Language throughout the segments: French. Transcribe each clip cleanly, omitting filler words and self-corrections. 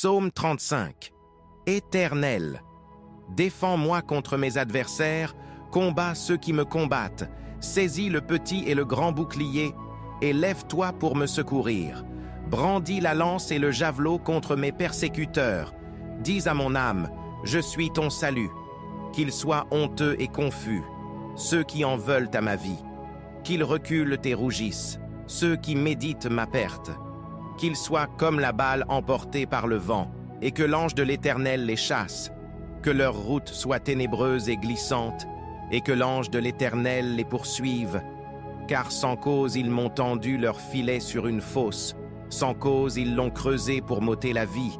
Psaume 35. Éternel, défends-moi contre mes adversaires, combats ceux qui me combattent, saisis le petit et le grand bouclier, et lève-toi pour me secourir. Brandis la lance et le javelot contre mes persécuteurs. Dis à mon âme, je suis ton salut. Qu'ils soient honteux et confus, ceux qui en veulent à ma vie. Qu'ils reculent et rougissent, ceux qui méditent ma perte. Qu'ils soient comme la balle emportée par le vent, et que l'ange de l'Éternel les chasse. Que leur route soit ténébreuse et glissante, et que l'ange de l'Éternel les poursuive. Car sans cause ils m'ont tendu leur filet sur une fosse, sans cause ils l'ont creusé pour m'ôter la vie.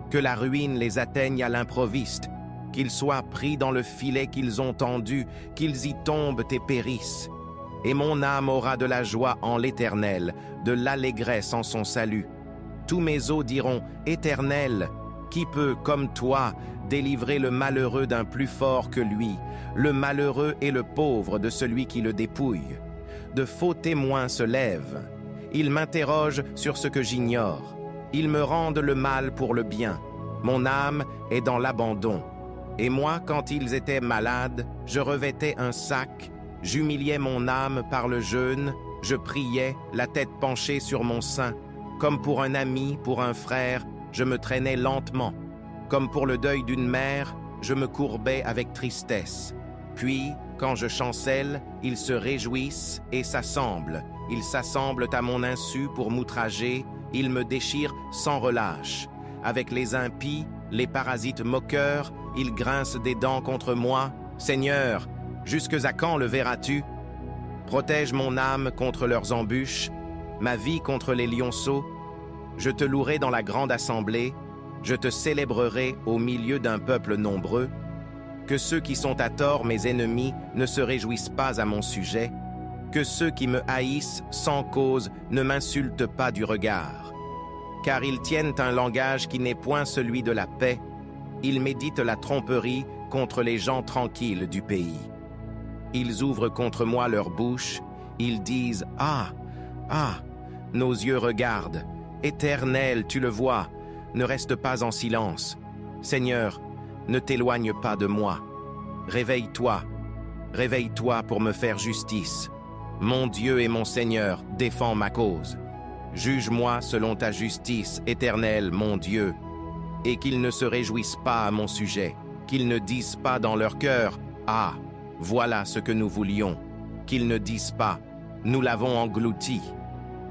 Que la ruine les atteigne à l'improviste, qu'ils soient pris dans le filet qu'ils ont tendu, qu'ils y tombent et périssent. Et mon âme aura de la joie en l'Éternel, de l'allégresse en son salut. Tous mes os diront, Éternel, qui peut, comme toi, délivrer le malheureux d'un plus fort que lui, le malheureux et le pauvre de celui qui le dépouille? De faux témoins se lèvent. Ils m'interrogent sur ce que j'ignore. Ils me rendent le mal pour le bien. Mon âme est dans l'abandon. Et moi, quand ils étaient malades, je revêtais un sac, j'humiliais mon âme par le jeûne, je priais, la tête penchée sur mon sein. Comme pour un ami, pour un frère, je me traînais lentement. Comme pour le deuil d'une mère, je me courbais avec tristesse. Puis, quand je chancelle, ils se réjouissent et s'assemblent. Ils s'assemblent à mon insu pour m'outrager, ils me déchirent sans relâche. Avec les impies, les parasites moqueurs, ils grincent des dents contre moi. Seigneur, jusque à quand le verras-tu? Protège mon âme contre leurs embûches, ma vie contre les lionceaux. Je te louerai dans la grande assemblée, je te célébrerai au milieu d'un peuple nombreux. Que ceux qui sont à tort mes ennemis ne se réjouissent pas à mon sujet, que ceux qui me haïssent sans cause ne m'insultent pas du regard. Car ils tiennent un langage qui n'est point celui de la paix, ils méditent la tromperie contre les gens tranquilles du pays. Ils ouvrent contre moi leur bouche, ils disent « Ah, ah !» Nos yeux regardent. Éternel, tu le vois, ne reste pas en silence. Seigneur, ne t'éloigne pas de moi. Réveille-toi, réveille-toi pour me faire justice. Mon Dieu et mon Seigneur, défends ma cause. Juge-moi selon ta justice, Éternel, mon Dieu. Et qu'ils ne se réjouissent pas à mon sujet, qu'ils ne disent pas dans leur cœur « Ah, voilà ce que nous voulions », qu'ils ne disent pas « Nous l'avons englouti ».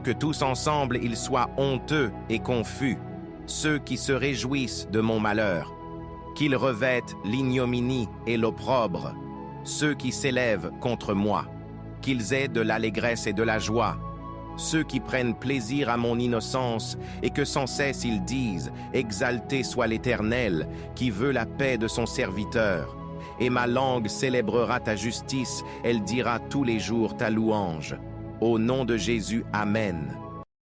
Que tous ensemble ils soient honteux et confus, ceux qui se réjouissent de mon malheur, qu'ils revêtent l'ignominie et l'opprobre, ceux qui s'élèvent contre moi, qu'ils aient de l'allégresse et de la joie, ceux qui prennent plaisir à mon innocence et que sans cesse ils disent « Exalté soit l'Éternel, qui veut la paix de son serviteur. » Et ma langue célébrera ta justice, elle dira tous les jours ta louange. Au nom de Jésus, Amen.